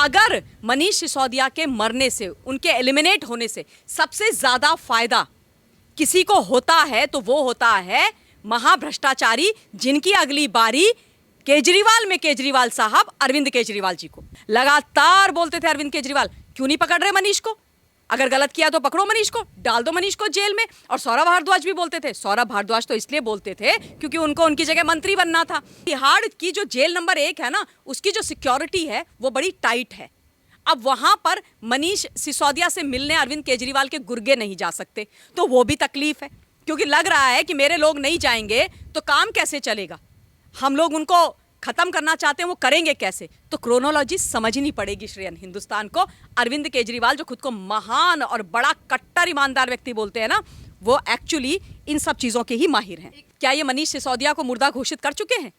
अगर मनीष सिसोदिया के मरने से, उनके एलिमिनेट होने से सबसे ज्यादा फायदा किसी को होता है तो वो होता है महाभ्रष्टाचारी, जिनकी अगली बारी केजरीवाल में केजरीवाल साहब अरविंद केजरीवाल जी को लगातार बोलते थे, अरविंद केजरीवाल क्यों नहीं पकड़ रहे मनीष को, अगर गलत किया तो पकड़ो मनीष को, डाल दो मनीष को जेल में। और सौरभ भारद्वाज भी बोलते थे, सौरभ भारद्वाज तो इसलिए बोलते थे क्योंकि उनको उनकी जगह मंत्री बनना था। तिहाड़ की जो जेल नंबर 1 है ना, उसकी जो सिक्योरिटी है वो बड़ी टाइट है। अब वहां पर मनीष सिसोदिया से मिलने अरविंद केजरीवाल के गुर्गे नहीं जा सकते, तो वो भी तकलीफ है, क्योंकि लग रहा है कि मेरे लोग नहीं जाएंगे तो काम कैसे चलेगा, हम लोग उनको खत्म करना चाहते हैं, वो करेंगे कैसे। तो क्रोनोलॉजी समझनी पड़ेगी श्रेयन हिंदुस्तान को। अरविंद केजरीवाल जो खुद को महान और बड़ा कट्टर ईमानदार व्यक्ति बोलते हैं ना, वो एक्चुअली इन सब चीजों के ही माहिर हैं। क्या ये मनीष सिसोदिया को मुर्दा घोषित कर चुके हैं?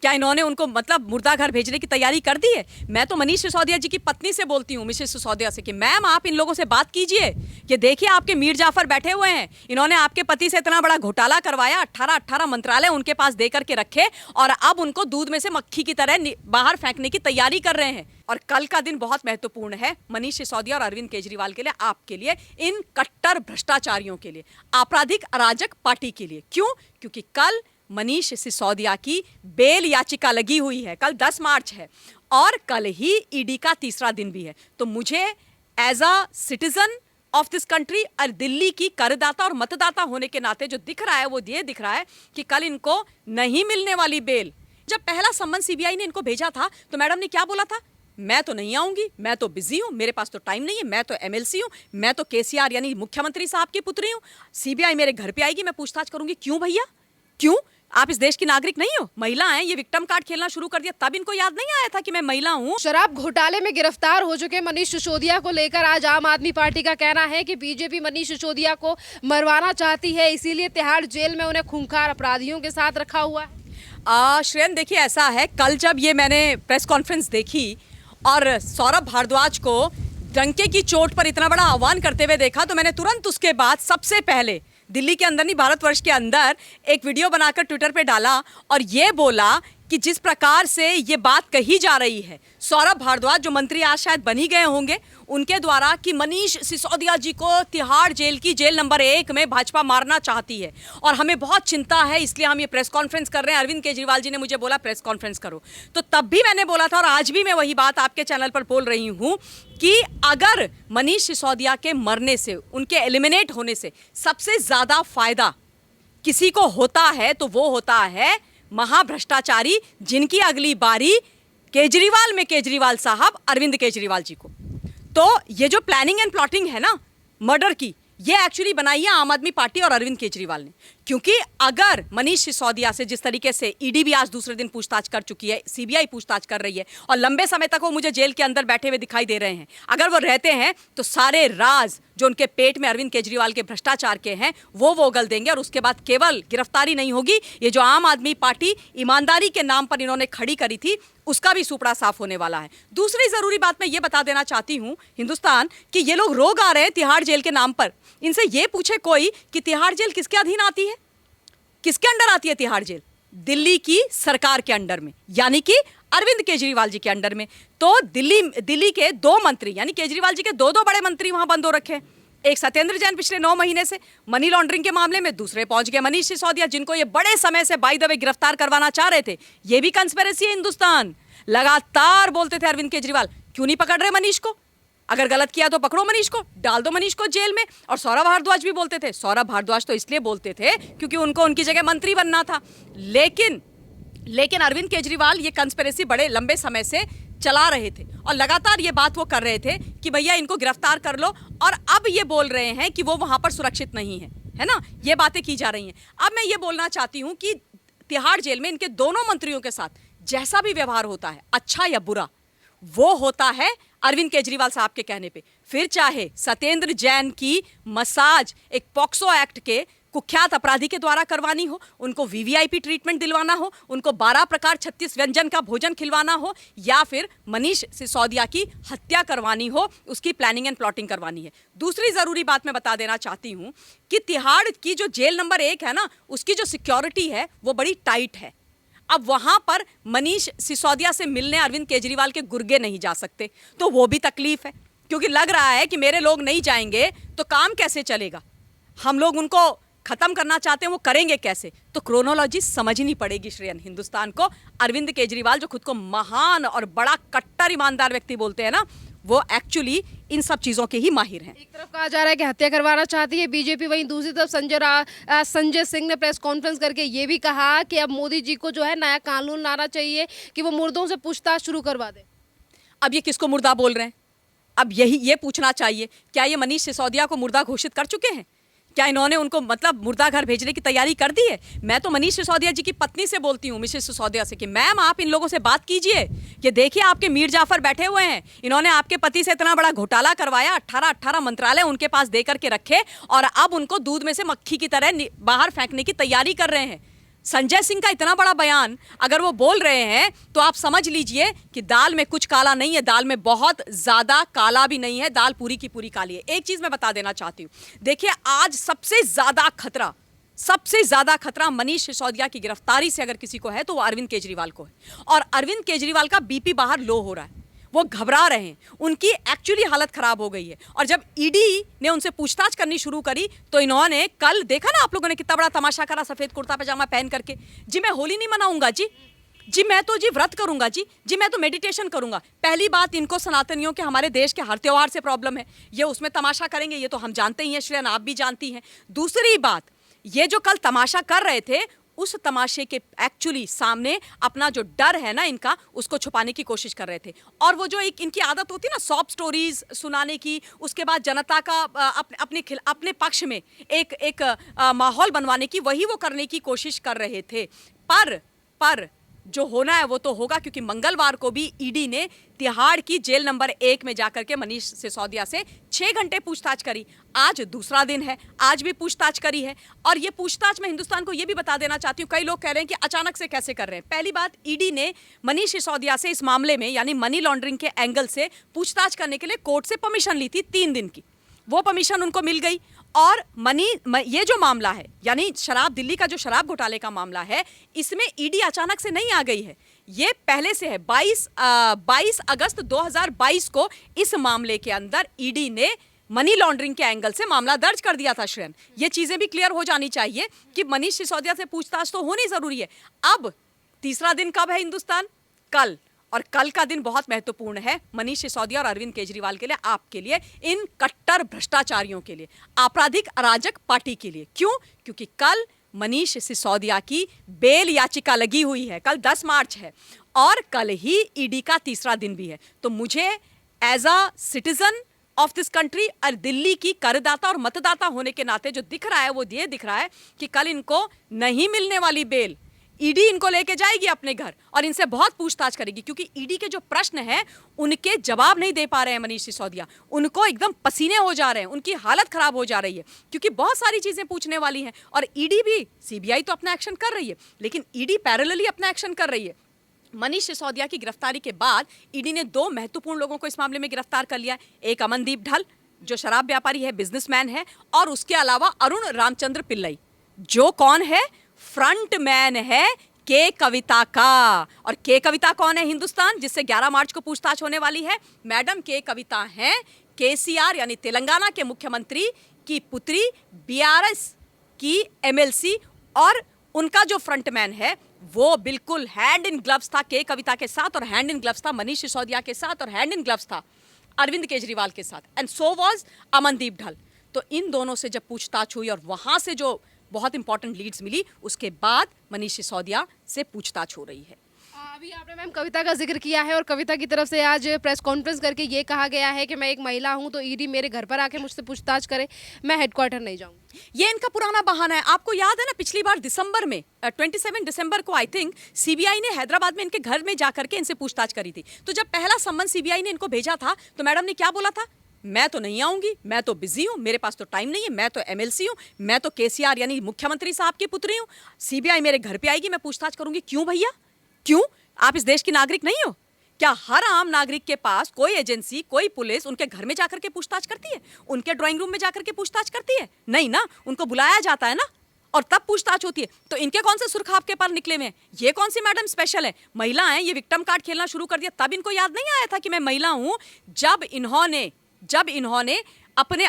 क्या इन्होंने उनको मतलब मुर्दा घर भेजने की तैयारी कर दी है? मैं तो मनीष सिसोदिया जी की पत्नी से बोलती हूँ, मिसेस सिसोदिया से, कि मैम आप इन लोगों से बात कीजिए कि देखिए आपके मीर जाफर बैठे हुए हैं, इन्होंने आपके पति से इतना बड़ा घोटाला करवाया, 18 मंत्रालय उनके पास दे करके रखे और अब उनको दूध में से मक्खी की तरह बाहर फेंकने की तैयारी कर रहे हैं। और कल का दिन बहुत महत्वपूर्ण है मनीष सिसोदिया और अरविंद केजरीवाल के लिए, आपके लिए, इन कट्टर भ्रष्टाचारियों के लिए, आपराधिक अराजक पार्टी के लिए। क्यों? क्योंकि कल मनीष सिसोदिया की बेल याचिका लगी हुई है, कल 10 मार्च है और कल ही ईडी का तीसरा दिन भी है। तो मुझे as a citizen of this country और दिल्ली की करदाता और मतदाता होने के नाते जो दिख रहा है वो ये दिख रहा है कि कल इनको नहीं मिलने वाली बेल। जब पहला सम्मन सीबीआई ने इनको भेजा था तो मैडम ने क्या बोला था? मैं तो नहीं आऊंगी, मैं तो बिजी हूं, मेरे पास तो टाइम नहीं है, मैं तो एमएलसी हूं, मैं तो केसीआर यानी मुख्यमंत्री साहब की पुत्री हूं, सीबीआई मेरे घर पे आएगी, मैं पूछताछ करूंगी। क्यों भैया, क्यों? आप इस देश की नागरिक नहीं हो? महिला हैं, ये विक्टिम कार्ड खेलना शुरू कर दिया, तब इनको याद नहीं आया था कि मैं महिला हूँ। शराब घोटाले में गिरफ्तार हो चुके मनीष सिसोदिया को लेकर आज आम आदमी पार्टी का कहना है कि बीजेपी मनीष सिसोदिया को मरवाना चाहती है, इसीलिए तिहाड़ जेल में उन्हें खूंखार अपराधियों के साथ रखा हुआ है। श्रेयन देखिए, ऐसा है, कल जब ये मैंने प्रेस कॉन्फ्रेंस देखी और सौरभ भारद्वाज को डंके की चोट पर इतना बड़ा आह्वान करते हुए देखा, तो मैंने तुरंत उसके बाद सबसे पहले दिल्ली के अंदर नहीं, भारतवर्ष के अंदर एक वीडियो बनाकर ट्विटर पे डाला और ये बोला कि जिस प्रकार से ये बात कही जा रही है सौरभ भारद्वाज, जो मंत्री आज शायद बनी गए होंगे, उनके द्वारा, कि मनीष सिसोदिया जी को तिहाड़ जेल की जेल नंबर 1 में भाजपा मारना चाहती है और हमें बहुत चिंता है, इसलिए हम ये प्रेस कॉन्फ्रेंस कर रहे हैं। अरविंद केजरीवाल जी ने मुझे बोला प्रेस कॉन्फ्रेंस करो, तो तब भी मैंने बोला था और आज भी मैं वही बात आपके चैनल पर बोल रही हूँ कि अगर मनीष सिसोदिया के मरने से, उनके एलिमिनेट होने से सबसे ज्यादा फायदा किसी को होता है तो वो होता है महाभ्रष्टाचारी, जिनकी अगली बारी केजरीवाल में केजरीवाल साहब अरविंद केजरीवाल जी को। तो ये जो प्लानिंग एंड प्लॉटिंग है ना मर्डर की, ये एक्चुअली बनाई है आम आदमी पार्टी और अरविंद केजरीवाल ने। क्योंकि अगर मनीष सिसोदिया से जिस तरीके से ईडी भी आज दूसरे दिन पूछताछ कर चुकी है, सीबीआई पूछताछ कर रही है और लंबे समय तक वो मुझे जेल के अंदर बैठे हुए दिखाई दे रहे हैं, अगर वो रहते हैं तो सारे राज जो उनके पेट में अरविंद केजरीवाल के भ्रष्टाचार के हैं वो उगल देंगे और उसके बाद केवल गिरफ्तारी नहीं होगी, ये जो आम आदमी पार्टी ईमानदारी के नाम पर इन्होंने खड़ी करी थी उसका भी सुपड़ा साफ होने वाला है। दूसरी जरूरी बात मैं ये बता देना चाहती हूं हिंदुस्तान, कि ये लोग रोग आ रहे हैं तिहाड़ जेल के नाम पर। इनसे ये पूछे कोई कि तिहाड़ जेल किसके अधीन आती है, किसके अंडर आती है तिहाड़ जेल? दिल्ली की सरकार के अंडर में, यानी कि अरविंद केजरीवाल जी के अंडर में। तो दिल्ली के 2 मंत्री, यानी केजरीवाल जी के 2 बड़े मंत्री वहां बंद हो रखे हैं। एक सत्येंद्र जैन पिछले 9 महीने से मनी लॉन्ड्रिंग के मामले में, दूसरे पहुंच गए मनीष सिसोदिया, जिनको ये बड़े समय से बाय द वे गिरफ्तार करवाना चाह रहे थे। ये भी कंस्पिरेसी है हिंदुस्तान। लगातार बोलते थे अरविंद केजरीवाल क्यों नहीं पकड़ रहे मनीष को, अगर गलत किया तो पकड़ो मनीष को, डाल दो मनीष को जेल में। और सौरभ भारद्वाज भी बोलते थे, सौरभ भारद्वाज तो इसलिए बोलते थे क्योंकि उनको उनकी जगह मंत्री बनना था। लेकिन अरविंद केजरीवाल ये कंस्पिरेसी बड़े लंबे समय से चला रहे थे और लगातार ये बात वो कर रहे थे कि भैया इनको गिरफ्तार कर लो, और अब ये बोल रहे हैं कि वो वहां पर सुरक्षित नहीं है ना, ये बातें की जा रही हैं। अब मैं ये बोलना चाहती हूं कि तिहाड़ जेल में इनके दोनों मंत्रियों के साथ जैसा भी व्यवहार होता है, अच्छा या बुरा, वो होता है अरविंद केजरीवाल साहब के कहने पे। फिर चाहे सत्येंद्र जैन की मसाज एक पॉक्सो एक्ट के कुख्यात अपराधी के द्वारा करवानी हो, उनको वीवीआईपी ट्रीटमेंट दिलवाना हो, उनको 12 प्रकार 36 व्यंजन का भोजन खिलवाना हो, या फिर मनीष सिसोदिया की हत्या करवानी हो, उसकी प्लानिंग एंड प्लॉटिंग करवानी है। दूसरी जरूरी बात मैं बता देना चाहती हूं कि तिहाड़ की जो जेल नंबर 1 है ना, उसकी जो सिक्योरिटी है वो बड़ी टाइट है। अब वहां पर मनीष सिसोदिया से मिलने अरविंद केजरीवाल के गुर्गे नहीं जा सकते, तो वो भी तकलीफ है, क्योंकि लग रहा है कि मेरे लोग नहीं जाएंगे तो काम कैसे चलेगा, हम लोग उनको खत्म करना चाहते हैं, वो करेंगे कैसे। तो क्रोनोलॉजी समझनी पड़ेगी श्रेयन हिंदुस्तान को। अरविंद केजरीवाल जो खुद को महान और बड़ा कट्टर ईमानदार व्यक्ति बोलते हैं ना, वो एक्चुअली इन सब चीजों के ही माहिर हैं। एक तरफ कहा जा रहा है कि हत्या करवाना चाहती है बीजेपी, वहीं दूसरी तरफ संजय सिंह ने प्रेस कॉन्फ्रेंस करके ये भी कहा कि अब मोदी जी को जो है नया कानून लाना चाहिए कि वो मुर्दों से पूछताछ शुरू करवा दे। अब ये किसको मुर्दा बोल रहे हैं? अब ये पूछना चाहिए, क्या ये मनीष सिसोदिया को मुर्दा घोषित कर चुके हैं? क्या इन्होंने उनको मतलब मुर्दा घर भेजने की तैयारी कर दी है? मैं तो मनीष सिसोदिया जी की पत्नी से बोलती हूँ, मिसेस सिसोदिया से, कि मैम आप इन लोगों से बात कीजिए, ये देखिए आपके मीर जाफर बैठे हुए हैं, इन्होंने आपके पति से इतना बड़ा घोटाला करवाया, 18 मंत्रालय उनके पास दे करके रखे, और अब उनको दूध में से मक्खी की तरह बाहर फेंकने की तैयारी कर रहे हैं। संजय सिंह का इतना बड़ा बयान अगर वो बोल रहे हैं तो आप समझ लीजिए कि दाल में कुछ काला नहीं है, दाल में बहुत ज्यादा काला भी नहीं है, दाल पूरी की पूरी काली है। एक चीज मैं बता देना चाहती हूँ, देखिए आज सबसे ज्यादा खतरा मनीष सिसोदिया की गिरफ्तारी से अगर किसी को है तो वो अरविंद केजरीवाल को है, और अरविंद केजरीवाल का बीपी बाहर लो हो रहा है, वो घबरा रहे हैं, उनकी एक्चुअली हालत खराब हो गई है। और जब ईडी ने उनसे पूछताछ करनी शुरू करी तो इन्होंने कल देखा ना आप लोगों ने कितना बड़ा तमाशा करा, सफेद कुर्ता पजामा पहन करके, जी मैं होली नहीं मनाऊंगा जी मैं तो जी व्रत करूंगा जी मैं तो मेडिटेशन करूंगा। पहली बात, इनको सनातनियों के हमारे देश के हर त्योहार से प्रॉब्लम है, ये उसमें तमाशा करेंगे, ये तो हम जानते ही हैं श्रेयन, आप भी जानती हैं। दूसरी बात, ये जो कल तमाशा कर रहे थे उस तमाशे के एक्चुअली सामने अपना जो डर है ना इनका, उसको छुपाने की कोशिश कर रहे थे। और वो जो एक इनकी आदत होती है ना सॉब स्टोरीज सुनाने की, उसके बाद जनता का अपने पक्ष में एक माहौल बनवाने की, वही वो करने की कोशिश कर रहे थे। पर जो होना है वो तो होगा, क्योंकि मंगलवार को भी ईडी ने तिहाड़ की जेल नंबर 1 में जाकर के मनीष सिसोदिया से 6 घंटे पूछताछ करी। आज दूसरा दिन है, आज भी पूछताछ करी है। और ये पूछताछ मैं हिंदुस्तान को ये भी बता देना चाहती हूँ, कई लोग कह रहे हैं कि अचानक से कैसे कर रहे हैं। पहली बात, ईडी ने मनीष सिसोदिया से इस मामले में यानी मनी लॉन्ड्रिंग के एंगल से पूछताछ करने के लिए कोर्ट से परमिशन ली थी 3 दिन की, वो परमिशन उनको मिल गई। और ये जो मामला है यानी शराब, दिल्ली का जो शराब घोटाले का मामला है, इसमें ईडी अचानक से नहीं आ गई है, ये पहले से है। 22 अगस्त 2022 को इस मामले के अंदर ईडी ने मनी लॉन्ड्रिंग के एंगल से मामला दर्ज कर दिया था श्रेयन। ये चीजें भी क्लियर हो जानी चाहिए कि मनीष सिसोदिया से पूछताछ तो होनी जरूरी है। अब तीसरा दिन कब है हिंदुस्तान? कल। और कल का दिन बहुत महत्वपूर्ण है मनीष सिसोदिया और अरविंद केजरीवाल के लिए, आपके लिए, इन कट्टर भ्रष्टाचारियों के लिए, आपराधिक अराजक पार्टी के लिए। क्यों? क्योंकि कल मनीष सिसोदिया की बेल याचिका लगी हुई है, कल 10 मार्च है, और कल ही ईडी का तीसरा दिन भी है। तो मुझे as a citizen of this country और दिल्ली की करदाता और मतदाता होने के नाते जो दिख रहा है वो ये दिख रहा है कि कल इनको नहीं मिलने वाली बेल, ईडी इनको लेके जाएगी अपने घर और इनसे बहुत पूछताछ करेगी, क्योंकि ईडी के जो प्रश्न हैं उनके जवाब नहीं दे पा रहे हैं मनीष सिसोदिया, उनको एकदम पसीने हो जा रहे हैं, उनकी हालत खराब हो जा रही है, क्योंकि बहुत सारी चीजें पूछने वाली हैं। और ईडी भी, सीबीआई तो अपना एक्शन कर रही है, लेकिन ईडी पैरेलली अपना एक्शन कर रही है। मनीष सिसोदिया की गिरफ्तारी के बाद ईडी ने 2 महत्वपूर्ण लोगों को इस मामले में गिरफ्तार कर लिया। एक अमनदीप ढल जो शराब व्यापारी है, बिजनेसमैन है, और उसके अलावा अरुण रामचंद्र पिल्लई जो कौन है, फ्रंट मैन है के कविता का। और के कविता कौन है हिंदुस्तान, जिससे 11 मार्च को पूछताछ होने वाली है? मैडम के कविता हैं केसीआर यानी तेलंगाना के मुख्यमंत्री की पुत्री, बीआरएस की एमएलसी, और उनका जो फ्रंटमैन है वो बिल्कुल हैंड इन ग्लव्स था के कविता के साथ, और हैंड इन ग्लव्स था मनीष सिसोदिया के साथ, और हैंड इन ग्लव्स था अरविंद केजरीवाल के साथ, एंड सो वाज अमनदीप ढल। तो इन दोनों से जब पूछताछ हुई और वहां से जो बहुत इंपॉर्टेंट लीड्स मिली, उसके बाद मनीष सिसोदिया से पूछताछ हो रही है। अभी आपने मैम कविता का जिक्र किया है और कविता की तरफ से आज प्रेस कॉन्फ्रेंस करके ये कहा गया है कि मैं एक महिला हूं तो ईडी मेरे घर पर आके मुझसे पूछताछ करे, मैं हेडक्वार्टर नहीं जाऊंगी। ये इनका पुराना बहाना है। आपको याद है ना, पिछली बार दिसंबर में 27 दिसंबर को आई थिंक सीबीआई ने हैदराबाद में इनके घर में जाकर के इनसे पूछताछ करी थी। तो जब पहला सम्मन सीबीआई ने इनको भेजा था तो मैडम ने क्या बोला था? मैं तो नहीं आऊंगी, मैं तो बिजी हूं, मेरे पास तो टाइम नहीं है, मैं तो एमएलसी हूं, मैं तो केसीआर यानी मुख्यमंत्री साहब की पुत्री हूं, सीबीआई मेरे घर पे आएगी, मैं पूछताछ करूंगी। क्यों भैया, क्यों? आप इस देश की नागरिक नहीं हो क्या? हर आम नागरिक के पास कोई एजेंसी, कोई पुलिस उनके घर में जाकर के पूछताछ करती है? उनके ड्राइंग रूम में जाकर के पूछताछ करती है? नहीं ना, उनको बुलाया जाता है ना, और तब पूछताछ होती है। तो इनके कौन से सुर्ख आपके पर निकले हुए हैं? ये कौन सी मैडम स्पेशल है? महिला हैं, ये विक्टिम कार्ड खेलना शुरू कर दिया, तब इनको याद नहीं आया था कि मैं महिला हूं? जब इन्होंने अपने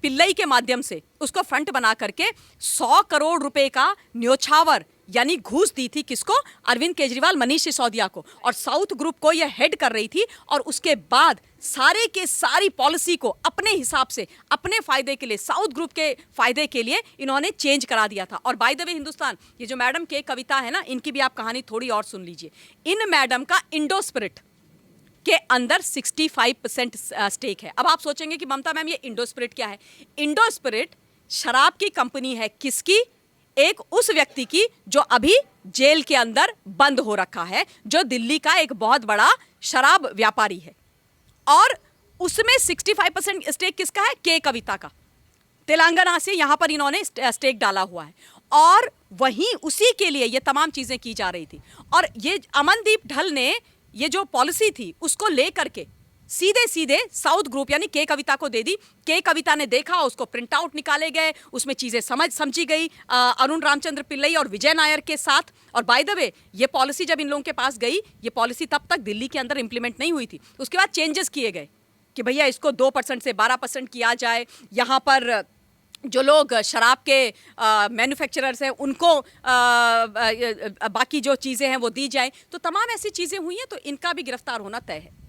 पिल्लई के माध्यम से उसको फ्रंट बना करके 100 करोड़ रुपए का न्योछावर यानी घूस दी थी, किसको? अरविंद केजरीवाल, मनीष सिसोदिया को, और साउथ ग्रुप को यह हेड कर रही थी। और उसके बाद सारे के सारी पॉलिसी को अपने हिसाब से, अपने फायदे के लिए, साउथ ग्रुप के फायदे के लिए इन्होंने चेंज करा दिया था। और बाय द वे हिंदुस्तान, ये जो मैडम के कविता है ना, इनकी भी आप कहानी थोड़ी और सुन लीजिए। इन मैडम का इंडो स्पिरिट के अंदर 65% स्टेक है। अब आप सोचेंगे कि ममता मैम ये इंडो स्पिरिट क्या है? इंडो स्पिरिट शराब की कंपनी है। किसकी? एक उस व्यक्ति की जो अभी जेल के अंदर बंद हो रखा है, जो दिल्ली का एक बहुत बड़ा शराब व्यापारी है। और उसमें 65% स्टेक किसका है? के कविता का। तेलंगाना से यहां पर इन्होंने स्टेक डाला हुआ है, और वहीं उसी के लिए ये तमाम चीजें की जा रही थी। और ये अमनदीप ढल ने ये जो पॉलिसी थी उसको लेकर के सीधे सीधे साउथ ग्रुप यानी के कविता को दे दी। के कविता ने देखा, उसको प्रिंट आउट निकाले गए, उसमें चीजें समझी गई अरुण रामचंद्र पिल्लई और विजय नायर के साथ। और बाय द वे ये पॉलिसी जब इन लोगों के पास गई, ये पॉलिसी तब तक दिल्ली के अंदर इंप्लीमेंट नहीं हुई थी। उसके बाद चेंजेस किए गए कि भैया इसको 2% से 12% किया जाए, यहाँ पर जो लोग शराब के मैन्युफैक्चरर्स हैं उनको बाकी जो चीज़ें हैं वो दी जाए। तो तमाम ऐसी चीज़ें हुई हैं, तो इनका भी गिरफ्तार होना तय है।